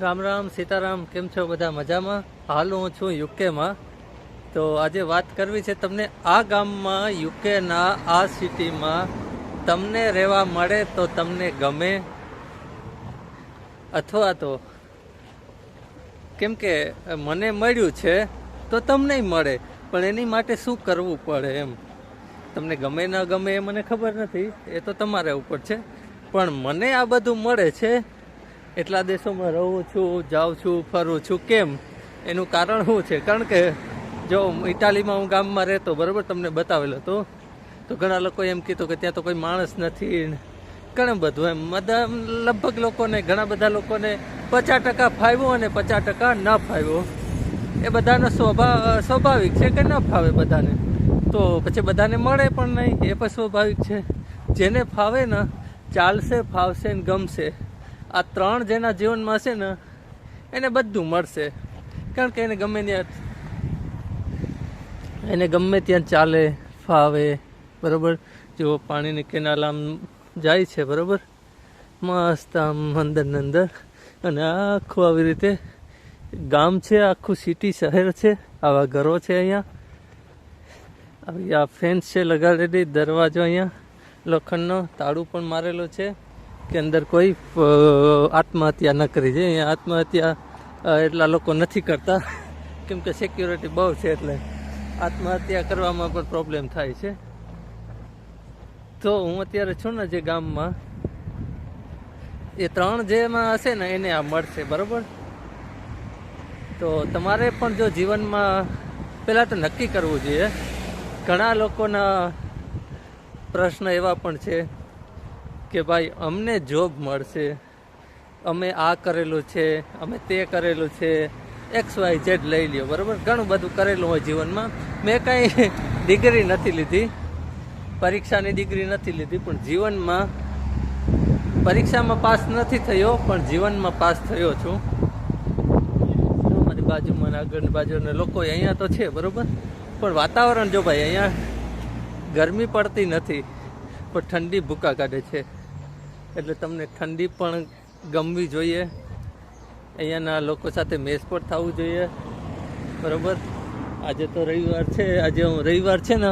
રામ રામ સીતારામ, કેમ છો બધા? મજામાં? હાલ હું છું યુકેમાં. તો આજે વાત કરવી છે તમને આ ગામમાં, યુકેના આ સિટીમાં તમને રહેવા મળે તો તમને ગમે, અથવા તો કેમ કે મને મળ્યું છે તો તમને મળે, પણ એની માટે શું કરવું પડે એમ. તમને ગમે ન ગમે એ મને ખબર નથી, એ તો તમારા ઉપર છે, પણ મને આ બધું મળે છે. એટલા દેશોમાં રહું છું, જાઉં છું, ફરું છું. કેમ? એનું કારણ શું છે? કારણ કે જો ઇટાલીમાં હું ગામમાં રહેતો, બરાબર, તમને બતાવેલો હતો, તો ઘણા લોકો એમ કીધું કે ત્યાં તો કોઈ માણસ નથી, ઘણું બધું એમ. લગભગ લોકોને, ઘણા બધા લોકોને 50% ફાવ્યું અને 50% ન ફાવ્યો. એ બધાનો સ્વાભાવિક છે કે ન ફાવે બધાને, તો પછી બધાને મળે પણ નહીં, એ પણ સ્વાભાવિક છે. જેને ફાવે ને, ચાલશે, ફાવશે ને ગમશે, આ ત્રણ જેના જીવનમાં હશે ને, એને બધું મળશે. કારણ કે એને ગમે ત્યાં ચાલે, ફાવે, બરાબર. જો પાણીની કેનાલ આમ જાય છે, બરાબર, મસ્ત આમ અંદર ને અંદર, અને આખું આવી રીતે ગામ છે, આખું સિટી શહેર છે, આવા ઘરો છે. અહીંયા આ ફેન્સ છે લગાડેલી, દરવાજો અહીંયા લોખંડનો, તાળું પણ મારેલો છે કે અંદર કોઈ આત્મહત્યા ન કરી જાય. અહીંયા આત્મહત્યા એટલા લોકો નથી કરતા, કેમ કે સિક્યુરિટી બહુ છે, એટલે આત્મહત્યા કરવામાં પણ પ્રોબ્લેમ થાય છે. તો હું અત્યારે છું ને જે ગામમાં, એ ત્રણ જેમાં હશે ને એને આ મળશે, બરાબર. તો તમારે પણ જો જીવનમાં પહેલાં તો નક્કી કરવું જોઈએ. ઘણા લોકોના પ્રશ્ન એવા પણ છે કે ભાઈ અમને જોબ મળશે, અમે આ કરેલું છે, અમે તે કરેલું છે, XYZ લઈ લ્યો, બરાબર. ઘણું બધું કરેલું હોય જીવનમાં. મેં કાંઈ ડિગ્રી નથી લીધી, પરીક્ષાની ડિગ્રી નથી લીધી, પણ જીવનમાં પરીક્ષામાં પાસ નથી થયો, પણ જીવનમાં પાસ થયો છું. મારી બાજુમાં, આગળની બાજુના લોકો અહીંયા તો છે, બરાબર, પણ વાતાવરણ જો ભાઈ, અહીંયા ગરમી પડતી નથી, પણ ઠંડી ભૂકા કાઢે છે. એટલે તમને ઠંડી પણ ગમવી જોઈએ. અહીંયાના લોકો સાથે મેચ પણ થવું જોઈએ, બરાબર. આજે તો રવિવાર છે, આજે હું રવિવાર છે ને,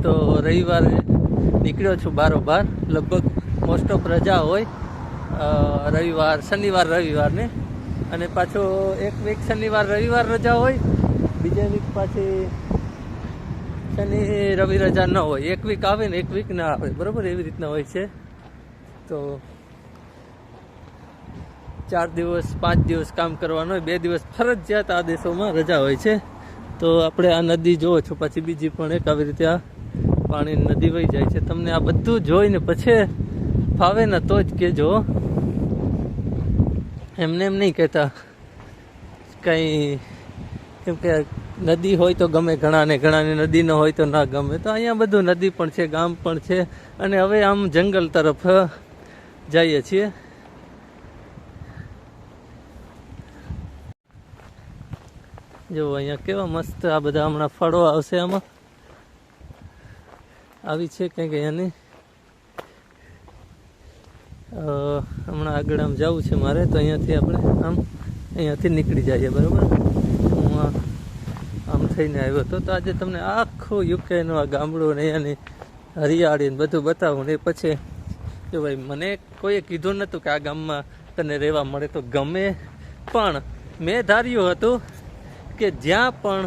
તો રવિવારે નીકળ્યો છું બારોબાર. લગભગ મોસ્ટ ઓફ રજા હોય રવિવાર, શનિવાર રવિવારને, અને પાછો એક વીક શનિવાર રવિવાર રજા હોય, બીજા વીક પાછી શનિ રવિ રજા ન હોય. એક વીક આવે ને એક વીક ના આવે, બરાબર, એવી રીતના હોય છે. તો 4 દિવસ 5 દિવસ કામ કરવાનું હોય, 2 દિવસ ફરજિયાત આ દેશોમાં રજા હોય છે. તો આપણે આ નદી જોવો છો, પછી બીજી પણ એક આવી રીતે આ પાણીની નદી વહી જાય છે. તમને આ બધું જોઈને પછી ફાવે ને તો જ કહેજો, એમને એમ નહીં કહેતા કંઈ. કેમ કે નદી હોય તો ગમે ઘણાને, ઘણાને નદી ન હોય તો ના ગમે. તો અહીંયા બધું નદી પણ છે, ગામ પણ છે, અને હવે આમ જંગલ તરફ જઈએ છીએ. જો અહીંયા કેવા મસ્ત આ બધા હમણાં ફળો આવશે, આમાં આવી છે કંઈક અહીંયાની. હમણાં આગળ આમ જવું છે મારે, તો અહીંયાથી આપણે અહીંયાથી નીકળી જઈએ, બરાબર. હું આમ થઈને આવ્યો હતો. તો આજે તમને આખું યુકેનું આ ગામડું ને અહીંયાની હરિયાળી ને બધું બતાવું ને. પછી જો ભાઈ, મને કોઈએ કીધું નહોતું કે આ ગામમાં તને રહેવા મળે તો ગમે, પણ મેં ધાર્યું હતું કે જ્યાં પણ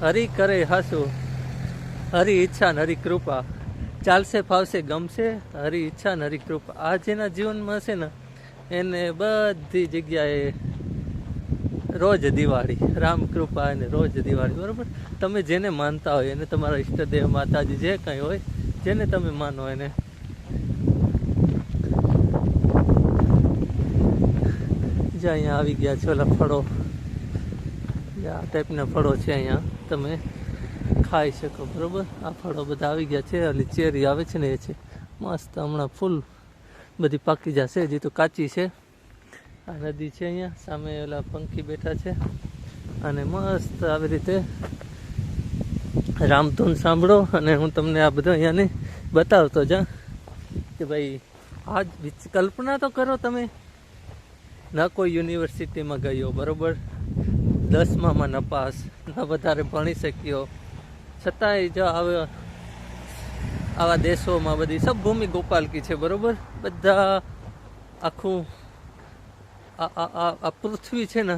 હરિ કરે હાસું, હરી ઈચ્છા ને હરી કૃપા, ચાલશે, ફાવશે, ગમશે, હરી ઈચ્છા ને હરી કૃપા, આ જેના જીવનમાં હશે ને, એને બધી જગ્યાએ રોજ દિવાળી, રામ કૃપા એને રોજ દિવાળી, બરાબર. તમે જેને માનતા હોય એને, તમારા ઈષ્ટદેવ, માતાજી, જે કંઈ હોય, જેને તમે માનો એને. જે અહીંયા આવી ગયા છે ઓલા ફળો, આ ટાઈપના ફળો છે, અહીંયા તમે ખાઈ શકો, બરાબર. આ ફળો બધા આવી ગયા છે. ઓલી ચેરી આવે છે ને, એ છે મસ્ત, હમણાં ફૂલ બધી પાકી જશે, હજી તો કાચી છે. આ નદી છે, અહીંયા સામે ઓલા પંખી બેઠા છે, અને મસ્ત આવી રીતે રામધૂન સાંભળો. અને હું તમને આ બધું અહીંયાની બતાવતો જા કે ભાઈ, આજ કલ્પના તો કરો તમે ન કોઈ યુનિવર્સિટીમાં ગયો, બરાબર, 10માં નપાસ, ન વધારે ભણી શક્યો, છતાંય જો આવા દેશોમાં બધી સબ ભૂમિ ગોપાલકી છે, બરાબર. બધા આખું આ પૃથ્વી છે ને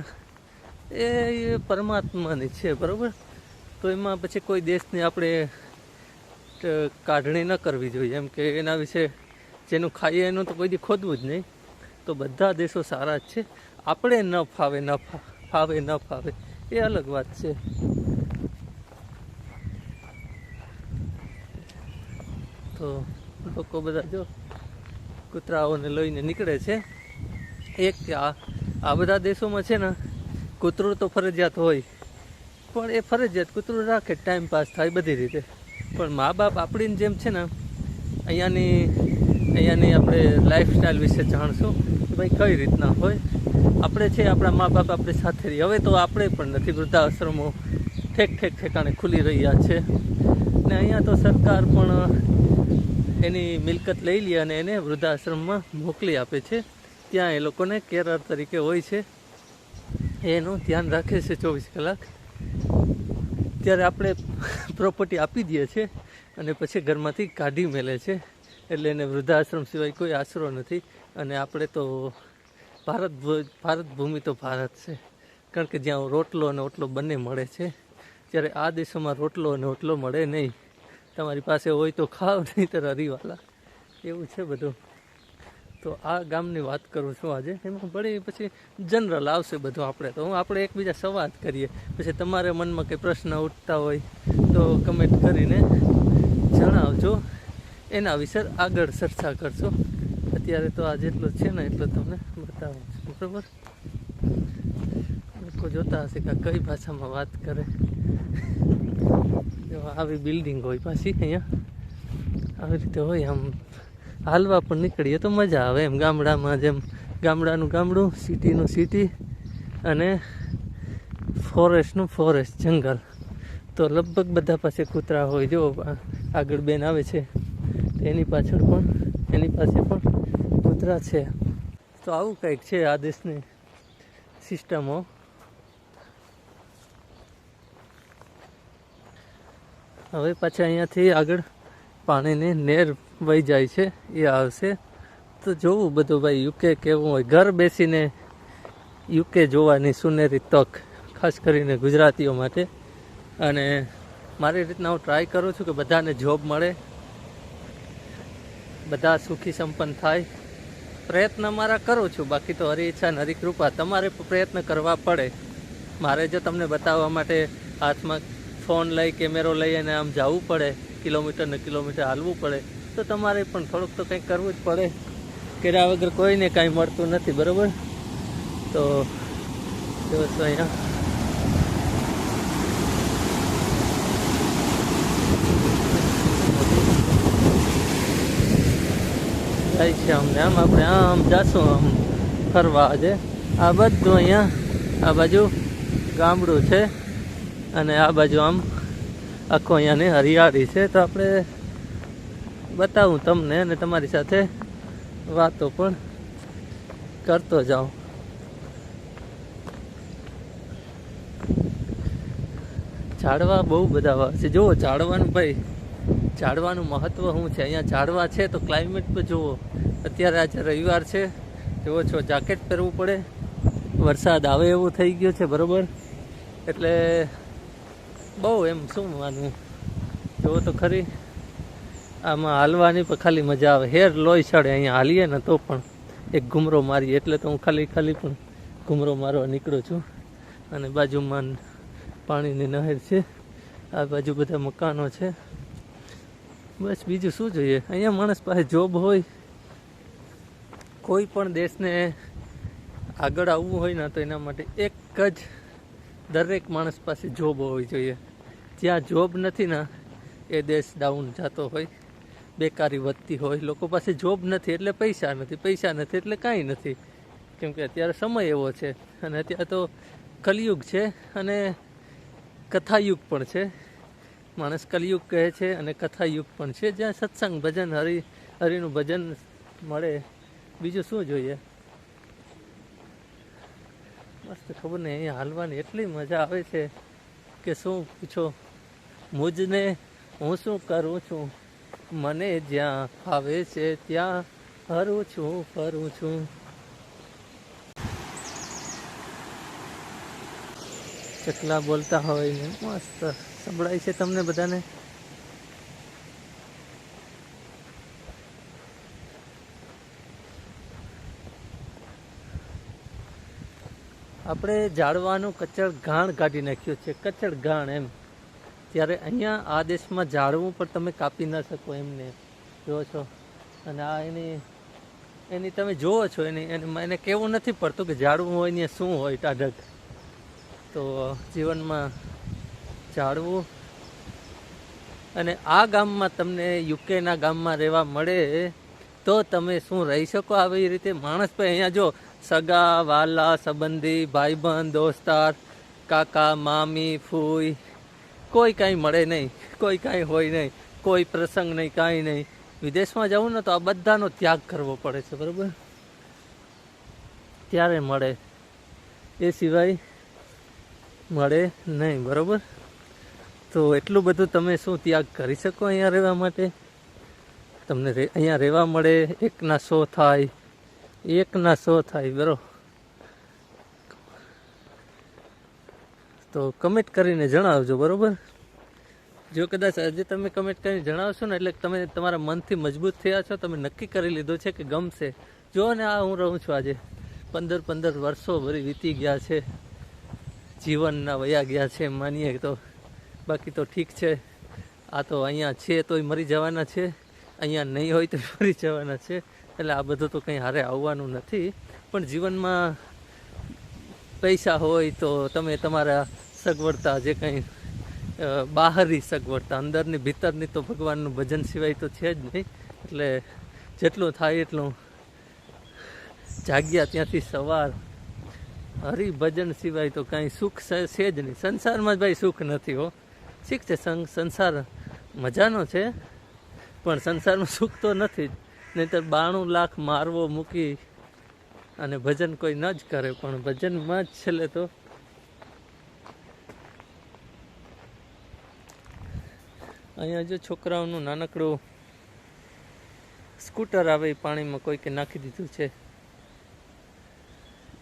એ પરમાત્માની છે, બરાબર. તો એમાં પછી કોઈ દેશની આપણે કાઢણી ન કરવી જોઈએ, એમ કે એના વિશે જેનું ખાઈએ એનું તો કોઈ દી ખોદવું જ નહીં. તો બધા દેશો સારા જ છે. આપણે ન ફાવે એ અલગ વાત છે. તો લોકો બધા જો કૂતરાઓને લઈને નીકળે છે. એક કે આ બધા દેશોમાં છે ને કૂતરું તો ફરજિયાત હોય, પણ એ ફરજિયાત કૂતરું રાખે, ટાઈમ પાસ થાય બધી રીતે. પણ મા બાપ આપણીને જેમ છે ને અહીંયાની આપણે લાઈફસ્ટાઈલ વિશે જાણશું કે ભાઈ કઈ રીતના હોય. આપણે છે આપણા મા બાપ આપણી સાથે રહી. હવે તો આપણે પણ નથી, વૃદ્ધાશ્રમો ઠેકાણે ખુલી રહ્યા છે ને અહીંયા તો સરકાર પણ એની મિલકત લઈ લે અને એને વૃદ્ધાશ્રમમાં મોકલી આપે છે. ત્યાં એ લોકોને કેરર તરીકે હોય છે, એનું ધ્યાન રાખે છે 24 કલાક. ત્યારે આપણે પ્રોપર્ટી આપી દઈએ છીએ અને પછી ઘરમાંથી કાઢી મેલે છે. એટલે એને વૃદ્ધાશ્રમ સિવાય કોઈ આશરો નથી. અને આપણે તો ભારત ભૂમિ તો ભારત છે, કારણ કે જ્યાં રોટલો અને ઓટલો બંને મળે છે. જ્યારે આ દેશોમાં રોટલો અને ઓટલો મળે નહીં. તમારી પાસે હોય તો ખાવ, નહીં તો હરીવાલા, એવું છે બધું. તો આ ગામની વાત કરું છું આજે. એમાં બળી પછી જનરલ આવશે બધું. આપણે એકબીજા સંવાદ કરીએ. પછી તમારે મનમાં કંઈ પ્રશ્ન ઉઠતા હોય તો કમેન્ટ કરીને જણાવજો, એના વિશે આગળ ચર્ચા કરશો. અત્યારે તો આ જેટલો છે ને એટલો તમને બતાવું છું, બરાબર. લોકો જોતા હશે કે કઈ ભાષામાં વાત કરે. આવી બિલ્ડિંગ હોય પાછી અહીંયા, આવી રીતે હોય. આમ હાલવા પણ નીકળીએ તો મજા આવે એમ. ગામડામાં જેમ ગામડાનું ગામડું, સિટીનું સિટી અને ફોરેસ્ટનું ફોરેસ્ટ, જંગલ. તો લગભગ બધા પાસે કૂતરા હોય. જો આગળ બેન આવે છે એની પાસે પણ કૂતરા છે. તો આવું કંઈક છે આ દેશની સિસ્ટમો. હવે પાછા અહીંયાથી આગળ પાણીની નહેર વહી જાય છે, એ આવશે તો જોવું બધું. ભાઈ યુકે કેવું હોય, ઘર બેસીને યુકે જોવાની સુનેરી તક, ખાસ કરીને ગુજરાતીઓ માટે. અને મારી રીતના હું ટ્રાય કરું છું કે બધાને જોબ મળે, બધા સુખી સંપન્ન થાય. પ્રયત્ન મારા કરું છું, બાકી તો હરી ઈચ્છા ને હરી કૃપા. તમારે પ્રયત્ન કરવા પડે. મારે જો તમને બતાવવા માટે હાથમાં ફોન લઈ, કેમેરો લઈ અને આમ જવું પડે, કિલોમીટર ને કિલોમીટર હાલવું પડે, તો તમારે પણ થોડુંક તો કંઈક કરવું જ પડે. કર્યા વગર કોઈને કાંઈ મળતું નથી, બરાબર. તો દિવસ અહીંયા જાય છે અમને. આમ આપણે આમ જાશું આમ ફરવા. આજે આ બધું અહીંયા આ બાજુ ગામડું છે અને આ બાજુ આમ આખો અહીંયાની હરિયાળી છે. તો આપણે બતાવું તમને અને તમારી સાથે વાતો પણ કરતો જાઉં. ઝાડવા બહુ બધા વાવે છે. જુઓ ઝાડવાનું, ભાઈ ઝાડવાનું મહત્વ શું છે. અહીંયા ઝાડવા છે તો ક્લાઇમેટ પર જુઓ. અત્યારે આજે રવિવાર છે, જુઓ છો જાકેટ પહેરવું પડે. વરસાદ આવે એવું થઈ ગયો છે, બરાબર. એટલે બહુ એમ શું માનવું, જુઓ તો ખરી. આમાં હાલવાની પણ ખાલી મજા આવે. હેર લોહી ચડે. અહીંયા હાલીએ ને તો પણ એક ઘૂમરો મારીએ, એટલે તો હું ખાલી પણ ઘૂમરો મારવા નીકળું છું. અને બાજુમાં પાણીની નહેર છે, આ બાજુ બધા મકાનો છે. બસ બીજું શું જોઈએ. અહીંયા માણસ પાસે જોબ હોય, કોઈ પણ દેશને આગળ આવવું હોય ને તો એના માટે એક જ દરેક માણસ પાસે જોબ હોવી જોઈએ. જ્યાં જોબ નથી ને એ દેશ ડાઉન જતો હોય, બેકારી વધતી હોય. લોકો પાસે જોબ નથી એટલે પૈસા નથી એટલે કાંઈ નથી. કેમ કે અત્યારે સમય એવો છે અને અત્યારે તો કલિયુગ છે અને કથાયુગ પણ છે. માણસ કલિયુગ કહે છે અને કથાયુગ પણ છે, જ્યાં સત્સંગ, ભજન, હરિનું ભજન મળે. બીજું શું જોઈએ. મસ્ત, ખબર નહીં અહીંયા હાલવાની એટલી મજા આવે છે કે શું પૂછો. મુજને હું શું કરું છું, મને જ્યાં આવે છે ત્યાં હરું છું ફરું છું. ચકલા બોલતા હોય ને મસ્ત સંભળાય છે તમને બધાને. આપણે ઝાડવાનું કચડ ઘાણ કાઢી નાખ્યું છે, કચડ ઘાણ એમ. ત્યારે અહીંયા આ દેશમાં ઝાડવું પણ તમે કાપી ના શકો એમને, જુઓ છો. અને આ એની તમે જુઓ છો, એને કહેવું નથી પડતું કે ઝાડવું હોય ને શું હોય ટાઢક. તો જીવનમાં ઝાડવું. અને આ ગામમાં તમને યુકેના ગામમાં રહેવા મળે તો તમે શું રહી શકો આવી રીતે. માણસ ભાઈ અહીંયા જો સગા વાલા સંબંધી ભાઈબંધ દોસ્તાર કાકા મામી ફૂઈ કોઈ કાંઈ મળે નહીં, કોઈ કાંઈ હોય નહીં, કોઈ પ્રસંગ નહીં, કાંઈ નહીં. વિદેશમાં જવું ને તો આ બધાનો ત્યાગ કરવો પડે છે, બરાબર, ત્યારે મળે, એ સિવાય મળે નહીં, બરાબર. તો એટલું બધું તમે શું ત્યાગ કરી શકો અહીંયા રહેવા માટે. તમને અહીંયા રહેવા મળે, એકના 100 થાય, એકના 100 થાય, બરો. તો કમેન્ટ કરીને જણાવજો, બરાબર. જો કદાચ આજે તમે કમેન્ટ કરીને જણાવશો ને એટલે તમે તમારા મનથી મજબૂત થયા છો, તમે નક્કી કરી લીધું છે કે ગમશે. જો ને આ હું રહું છું આજે 15 વર્ષો વળી વીતી ગયા છે, જીવનના વયા ગયા છે માનીએ તો. બાકી તો ઠીક છે, આ તો અહીંયા છે તોય મરી જવાના છે, અહીંયા નહીં હોય તો મરી જવાના છે. એટલે આ બધું તો કંઈ હારે આવવાનું નથી. પણ જીવનમાં પૈસા હોય તો તમે તમારા સગવડતા જે કંઈ બહારી સગવડતા, અંદરની ભીતરની તો ભગવાનનું ભજન સિવાય તો છે જ નહીં. એટલે જેટલું થાય એટલું જાગ્યા ત્યાંથી સવાર હરિભજન સિવાય તો કાંઈ સુખ છે જ નહીં. સંસારમાં જ ભાઈ સુખ નથી હો. ઠીક છે, સંસાર મજાનો છે પણ સંસારનું સુખ તો નથી જ. નહીંતર 92 લાખ મારવો મૂકી અને ભજન કોઈ ન જ કરે. પણ ભજનમાં જ છેલ્લે તો અહીંયા જો છોકરાઓનું નાનકડું સ્કૂટર આવે એ પાણીમાં કોઈકે નાખી દીધું છે.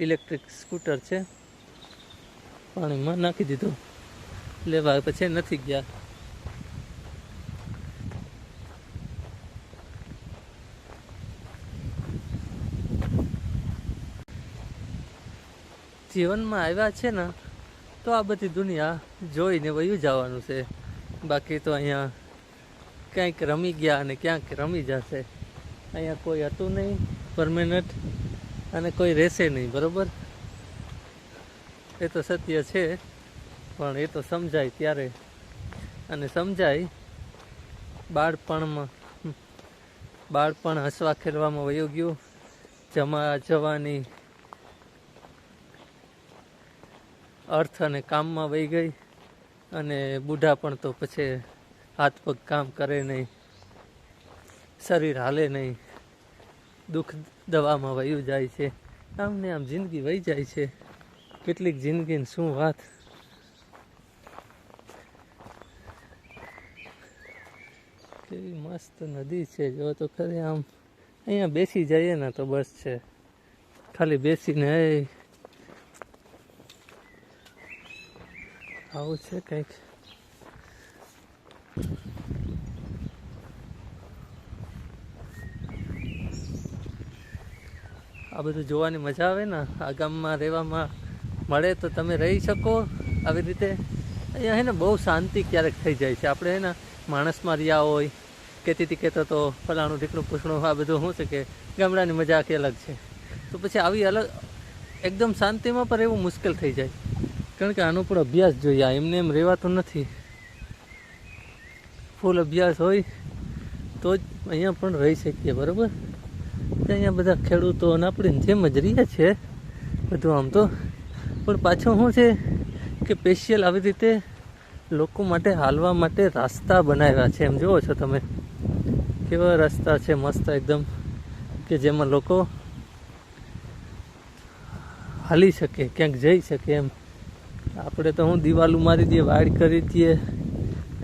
ઇલેક્ટ્રિક સ્કૂટર છે, પાણીમાં નાખી દીધું. લેવા પછી નથી ગયા. જીવનમાં આવ્યા છે ને તો આ બધી દુનિયા જોઈને વયું જવાનું છે. બાકી તો અહીંયા ક્યાંક રમી ગયા અને ક્યાંક રમી જશે. અહીંયા કોઈ હતું નહીં પરમેનન્ટ અને કોઈ રહેશે નહીં, બરાબર. એ તો સત્ય છે, પણ એ તો સમજાય ત્યારે. અને સમજાય બાળપણ હસવા ખેલવામાં વયું ગયું, જવાની અર્થ અને કામમાં વહી ગઈ. અને બુઢા પણ તો પછી હાથ પગ કામ કરે નહીં, શરીર હાલે નહીં, દુઃખ દવામાં વયું જાય છે. આમ ને આમ જિંદગી વહી જાય છે. કેટલીક જિંદગીની શું વાત. કેવી મસ્ત નદી છે, જો તો ખરી. આમ અહીંયા બેસી જઈએ ને તો બસ છે, ખાલી બેસીને આવું છે કંઈક. આ બધું જોવાની મજા આવે ને. આ ગામમાં રહેવામાં મળે તો તમે રહી શકો આવી રીતે. અહીંયા હે ને બહુ શાંતિ ક્યારેક થઈ જાય છે. આપણે હે ને માણસમાં રહ્યા હોય, કહેતો તો ફલાણું ઢીકણું પૂછણું, આ બધું શું છે કે ગામડાની મજા આખી અલગ છે. તો પછી આવી અલગ એકદમ શાંતિમાં પણ રહેવું મુશ્કેલ થઈ જાય. કારણ કે આનો પણ અભ્યાસ જોઈએ. એમને એમ રહેવાતું નથી. ફૂલ અભ્યાસ હોય તો જ અહીંયા પણ રહી શકીએ, બરાબર. અહીંયા બધા ખેડૂતો અને આપણે જેમ જ રહીએ છે બધું આમ તો. પણ પાછું શું છે કે સ્પેશિયલ આવી રીતે લોકો માટે હાલવા માટે રસ્તા બનાવ્યા છે. એમ જુઓ છો તમે કેવા રસ્તા છે મસ્ત એકદમ, કે જેમાં લોકો હાલી શકે, ક્યાંક જઈ શકે એમ. આપણે તો હું દિવાલું મારી દઈએ, વાડ કરી દઈએ,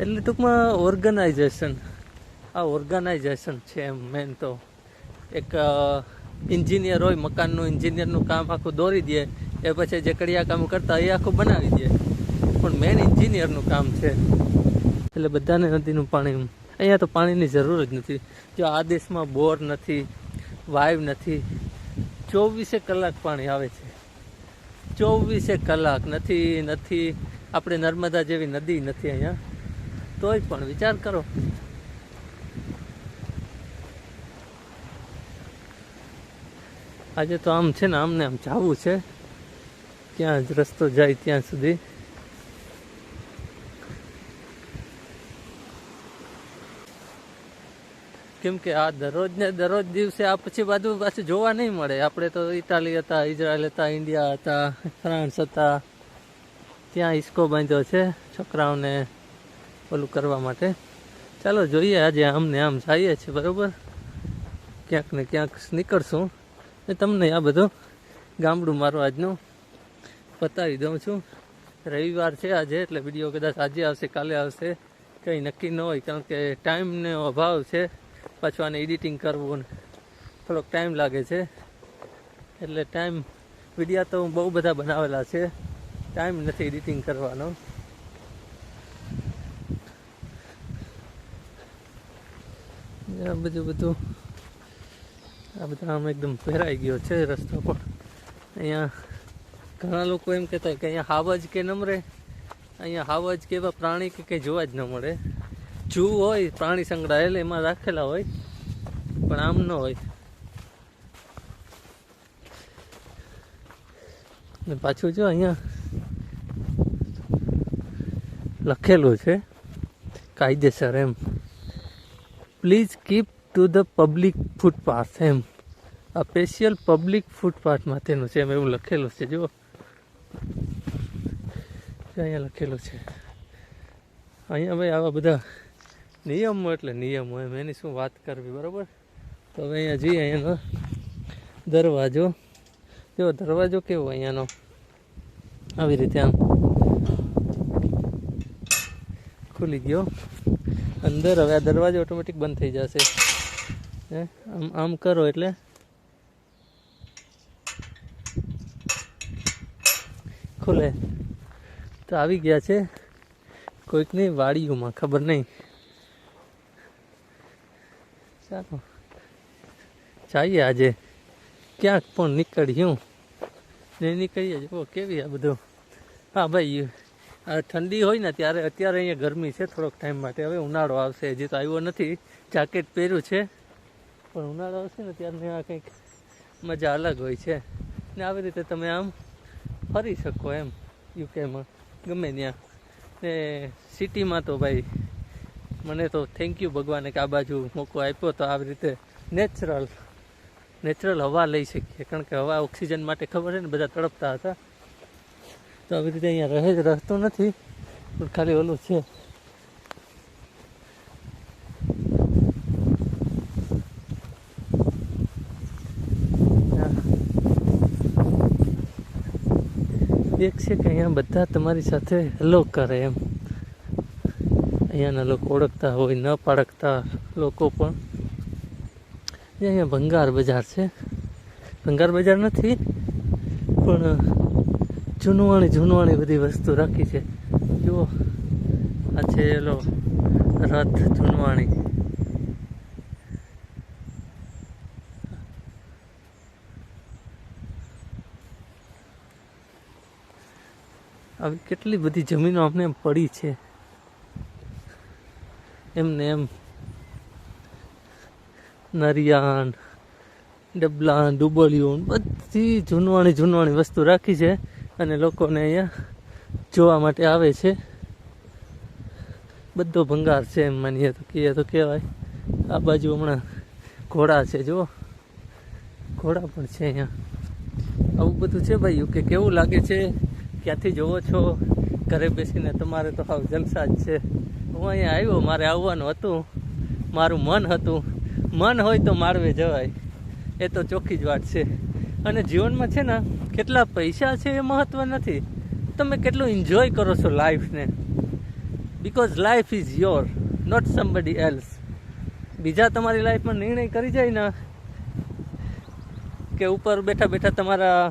એટલે ટૂંકમાં ઓર્ગેનાઇઝેશન, આ ઓર્ગેનાઇઝેશન છે એમ. મેન તો એક એન્જિનિયર હોય, મકાનનું એન્જિનિયરનું કામ આખું દોરી દે, એ પછી જે કડિયા કામ કરતા એ આખું બનાવી દે, પણ મેન એન્જિનિયરનું કામ છે. એટલે બધાને નદીનું પાણી, અહીંયા તો પાણીની જરૂર જ નથી. જો આ દેશમાં બોર નથી, વાઇવ નથી, 24 કલાક પાણી આવે છે. 24 કલાક નથી. આપણે નર્મદા જેવી નદી નથી અહીંયા, તોય પણ વિચાર કરો. આજે તો આમ છે ને, આમને આમ જવું છે, ત્યાં જ રસ્તો જાય ત્યાં સુધી. કેમ કે આ દરરોજ ને દરરોજ દિવસે આ પછી પાછું જોવા નહીં મળે. આપણે તો ઇટાલી હતા, ઇઝરાયલ હતા, ઇન્ડિયા હતા, ફ્રાન્સ હતા, ત્યાં હિસકો બાંધ્યો છે છોકરાઓને ઓલું કરવા માટે. ચાલો જોઈએ, આજે આમને આમ જઈએ છીએ, બરાબર. ક્યાંક ને ક્યાંક નીકળશું ને તમને આ બધું ગામડું મારું આજનું બતાવી દઉં છું. રવિવાર છે આજે, એટલે વિડીયો કદાચ આજે આવશે, કાલે આવશે, કંઈ નક્કી ન હોય, કારણ કે ટાઈમનો અભાવ છે. પાછું આને એડિટિંગ કરવું થોડોક ટાઈમ લાગે છે, એટલે વિડીયા તો બહુ બધા બનાવેલા છે, ટાઈમ નથી એડિટિંગ કરવાનો. આ બધું આમ એકદમ ભેરાઈ ગયો છે રસ્તો. પણ અહીંયા ઘણા લોકો એમ કહેતા હોય કે અહીંયા હાવજ કે નમરે, અહીંયા હાવજ કે એવા પ્રાણી કે કંઈ જોવા જ ન મળે. જૂ હોય, પ્રાણી સંગ્રહાલય એમાં રાખેલા હોય, પણ આમ ન હોય. ને પાછું જો અહીંયા લખેલું છે કાયદેસર એમ, please keep to the public footpath એમ. આ સ્પેશિયલ પબ્લિક ફૂટપાથ માટેનું છે એમ, એવું લખેલું છે. જુઓ અહીંયા લખેલું છે. અહીંયા ભાઈ આવા બધા નિયમો એટલે નિયમો એમ, એની શું વાત કરવી, બરાબર. તો હવે અહીંયા જઈએ. અહીંયાનો દરવાજો જો, દરવાજો કેવો અહીંયાનો, આવી રીતે આમ ખુલી ગયો અંદર. હવે આ દરવાજો ઓટોમેટિક બંધ થઈ જશે. આમ કરો એટલે ખુલે. તો આવી ગયા છે કોઈકની વાડીઓમાં, ખબર નહીં. ચાલો જઈએ આજે ક્યાંક પણ નીકળ્યું ને નીકળીએ. જુઓ કેવી આ બધું. હા ભાઈ, આ ઠંડી હોય ને ત્યારે, અત્યારે અહીંયા ગરમી છે થોડોક ટાઈમ માટે. હવે ઉનાળો આવશે, હજી તો આવ્યો નથી. જાકેટ પહેર્યું છે, પણ ઉનાળો આવશે ને ત્યારે આ કંઈક મજા અલગ હોય છે. ને આવી રીતે તમે આમ ફરી શકો એમ યુકેમાં ગમે ત્યાં. ને સિટીમાં તો ભાઈ મને તો થેન્ક યુ ભગવાને કે આ બાજુ મોકો આપ્યો, તો આવી રીતે નેચરલ હવા લઈ શકીએ. કારણ કે હવા ઓક્સિજન માટે ખબર છે ને બધા તડપતા હતા, તો આવી રીતે અહીંયા રહેતો નથી, પણ ખાલી ઓલું છે. એક છે કે અહીંયા બધા તમારી સાથે હેલો કરે એમ. અહીંયાના લોકો ઓળખતા હોય, ન પાળખતા લોકો પણ. અહીંયા ભંગાર બજાર છે. ભંગાર બજાર નથી, પણ જૂનવાણી બધી વસ્તુ રાખી છે. જુઓ આ છે એલો રથ જૂનવાણી. આવી કેટલી બધી જમીનો અમને એમ પડી છે એમને એમ. નરિયાન, ડબલાન, ડુબોલિયું, બધી જૂનવાણી વસ્તુ રાખી છે, અને લોકોને અહીંયા જોવા માટે આવે છે. બધો ભંગાર છે એમ માનીએ તો, કહીએ તો કહેવાય. આ બાજુ હમણાં ઘોડા છે, જુઓ ઘોડા પણ છે અહીંયા. આવું બધું છે ભાઈ. યુકે કેવું લાગે છે, ક્યાંથી જોવો છો? ઘરે બેસીને તમારે તો હાવ જલસા જ છે. હું અહીંયા આવ્યો, મારે આવવાનું હતું, મારું મન હતું. મન હોય તો માળવે જવાય, એ તો ચોખ્ખી જ વાત છે. અને જીવનમાં છે ને કેટલા પૈસા છે એ મહત્વ નથી, તમે કેટલું એન્જોય કરો છો લાઈફને. Because life is your, not somebody else. બીજા તમારી લાઈફમાં નિર્ણય કરી જાય ને કે ઉપર બેઠા બેઠા તમારા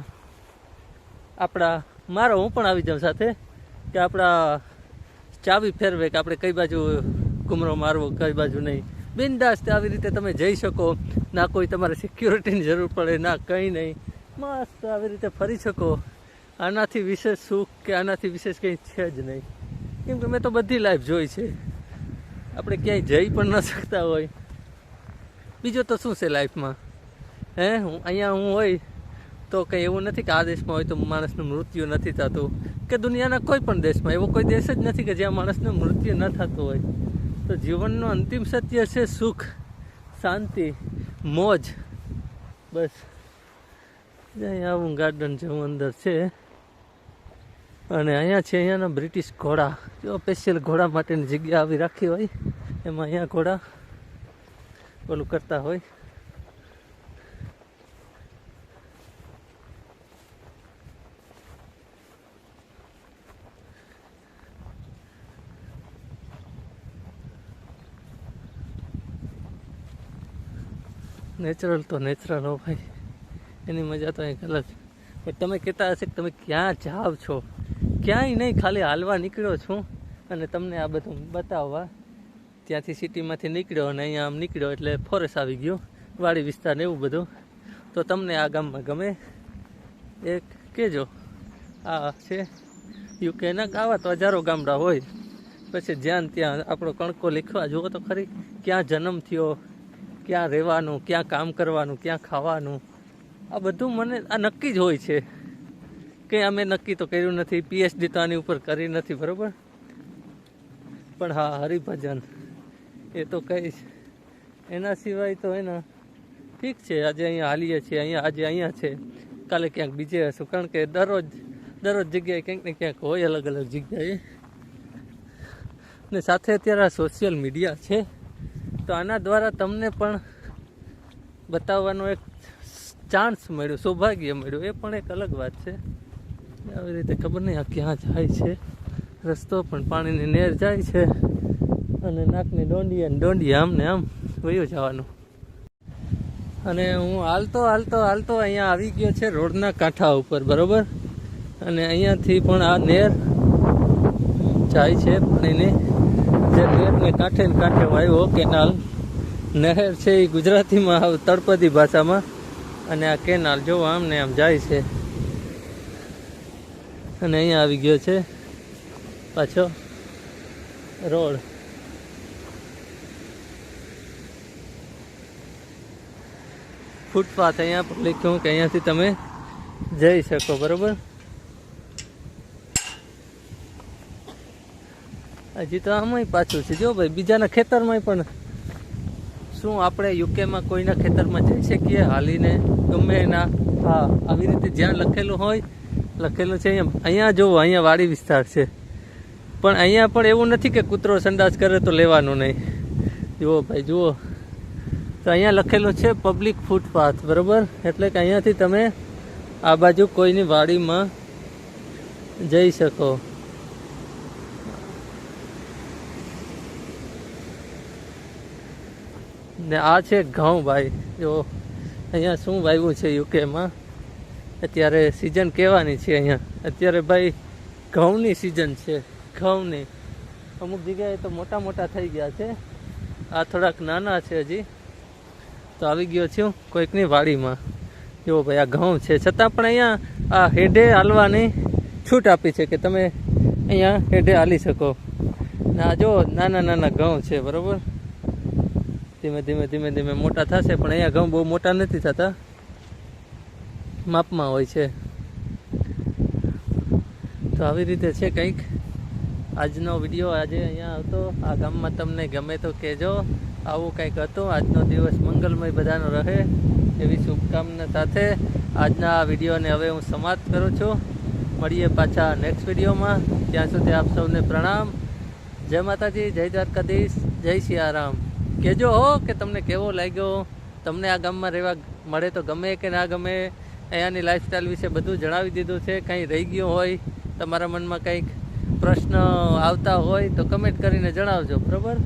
મારો હું પણ આવી જાઉં સાથે, કે આપણા ચાવી ફેરવે કે આપણે કઈ બાજુ ઘૂમરો મારવો કઈ બાજુ નહીં. બિંદાસ આવી રીતે તમે જઈ શકો, ના કોઈ તમારે સિક્યુરિટીની જરૂર પડે ના કંઈ નહીં, મસ્ત આવી રીતે ફરી શકો. આનાથી વિશેષ સુખ કે આનાથી વિશેષ કંઈ છે જ નહીં. કેમ કે મેં તો બધી લાઈફ જોઈ છે, આપણે ક્યાંય જઈ પણ ન શકતા હોય. બીજો તો શું છે લાઈફમાં? અહીંયા હું હોય તો કંઈ એવું નથી કે આ દેશમાં હોય તો માણસનું મૃત્યુ નથી થતું, કે દુનિયાના કોઈ પણ દેશમાં એવો કોઈ દેશ જ નથી કે જ્યાં માણસનું મૃત્યુ ન થતું હોય. તો જીવનનો અંતિમ સત્ય છે સુખ, શાંતિ, મોજ. બસ અહીંયા આવું ગાર્ડન જેવું અંદર છે, અને અહીંયા છે અહીંયાના બ્રિટિશ ઘોડા. જો સ્પેશિયલ ઘોડા માટેની જગ્યા આવી રાખી હોય, એમાં અહીંયા ઘોડા ઓલું કરતા હોય. નેચરલ તો નેચરલ હો ભાઈ, એની મજા તો એક અલગ. પણ તમે કહેતા હશે કે તમે ક્યાં જાવ છો? ક્યાંય નહીં, ખાલી હાલવા નીકળ્યો છું અને તમને આ બધું બતાવવા. ત્યાંથી સિટીમાંથી નીકળ્યો અને અહીંયા આમ નીકળ્યો એટલે ફોરેસ્ટ આવી ગયો, વાડી વિસ્તાર ને એવું બધું. તો તમને આ ગામમાં ગમે એક કહેજો. આ છે યુકેના, આવા તો હજારો ગામડા હોય. પછી જ્યાં ત્યાં આપણો કણકો લીખવા જુઓ તો ખરી, ક્યાં જન્મ થયો, ક્યાં રહેવાનું, ક્યાં કામ કરવાનું, ક્યાં ખાવાનું, આ બધું મને આ નક્કી જ હોય છે. કંઈ અમે નક્કી તો કર્યું નથી, પીએચડી તો આની ઉપર કરી નથી, બરાબર. પણ હા, હરિભજન એ તો કહીશ. એના સિવાય તો એના ઠીક છે, આજે અહીંયા હાલીએ છીએ, આજે અહીંયા છે, કાલે ક્યાંક બીજે હશું. કારણ કે દરરોજ જગ્યાએ ક્યાંક ને ક્યાંક હોય, અલગ અલગ જગ્યાએ. ને સાથે અત્યારે આ સોશિયલ મીડિયા છે, તો આના દ્વારા તમને પણ બતાવવાનો એક ચાન્સ મળ્યો, સૌભાગ્ય મળ્યું. એ પણ એક અલગ વાત છે. આવી રીતે ખબર નહીં આ ક્યાં જાય છે રસ્તો, પણ પાણીની નહેર જાય છે, અને નાકની ડોંડી આમ ને આમ વયું જવાનું. અને હું હાલતો અહીંયા આવી ગયો છે રોડના કાંઠા ઉપર, બરોબર. અને અહીંયાથી પણ આ નહેર જાય છે પાણીની, જે નહેરને કાંઠે વાવ્યો કેનાલ. નહેર છે એ ગુજરાતીમાં તળપદી ભાષામાં, અને આ કેનાલ જો આમ ને આમ જાય છે. અને અહીંયા આવી ગયો છે પાછો રોડ. ફૂટપાથ અહીંયા પર લખ્યું કે અહીંયાથી તમે જઈ શકો, બરોબર. હજી તો આમાંય પાછું છે જો ભાઈ, બીજાના ખેતરમાં પણ. શું આપણે યુકેમાં કોઈના ખેતરમાં જઈ શકીએ હાલીને ગમે એના? હા, આવી રીતે જ્યાં લખેલું હોય, લખેલું છે અહીંયા જોવો, અહીંયા વાડી વિસ્તાર છે, પણ અહીંયા પણ એવું નથી કે કૂતરો સંડાસ કરે તો લેવાનું નહીં. જુઓ ભાઈ, જુઓ, તો અહીંયા લખેલું છે પબ્લિક ફૂટપાથ, બરોબર. એટલે કે અહીંયાથી તમે આ બાજુ કોઈની વાડીમાં જઈ શકો. ને આ છે ઘઉં ભાઈ. જો અહીંયા શું વાવ્યું છે યુકેમાં, અત્યારે સિઝન કહેવાની છે અહીંયા. અત્યારે ભાઈ ઘઉંની સિઝન છે, ઘઉંની. અમુક જગ્યાએ તો મોટા મોટા થઈ ગયા છે, આ થોડાક નાના છે હજી. તો આવી ગયો છું કોઈકની વાડીમાં. જો ભાઈ આ ઘઉં છે, છતાં પણ અહીંયા આ હેડે હાલવાની છૂટ આપી છે કે તમે અહીંયા હેડે હાલી શકો. ને આ જો નાના ઘઉં છે, બરોબર. ધીમે ધીમે મોટા થશે, પણ અહીંયા ઘઉં બહુ મોટા નથી થતા, માપમાં હોય છે. તો આવી રીતે છે કંઈક આજનો વિડીયો. આજે અહીંયા આવતો આ ગામમાં તમને ગમે તો કહેજો. આવું કંઈક હતું. આજનો દિવસ મંગલમય બધાનો રહે એવી શુભકામના સાથે આજના આ વિડીયોને હવે હું સમાપ્ત કરું છું. મળીએ પાછા નેક્સ્ટ વિડીયોમાં. ત્યાં સુધી આપ સૌને પ્રણામ. જય માતાજી, જય દ્વારકાધીશ, જય સિયારામ. કહેજો હો કે તમને કેવો લાગ્યો, તમને આ ગામમાં રહેવા મળે તો ગમે કે ના ગમે, અહીંયાની લાઈફસ્ટાઈલ વિશે બધું જણાવી દીધું છે. કંઈ રહી ગયું હોય, તમારા મનમાં કંઈક પ્રશ્ન આવતા હોય તો કમેન્ટ કરીને જણાવજો. બરાબર.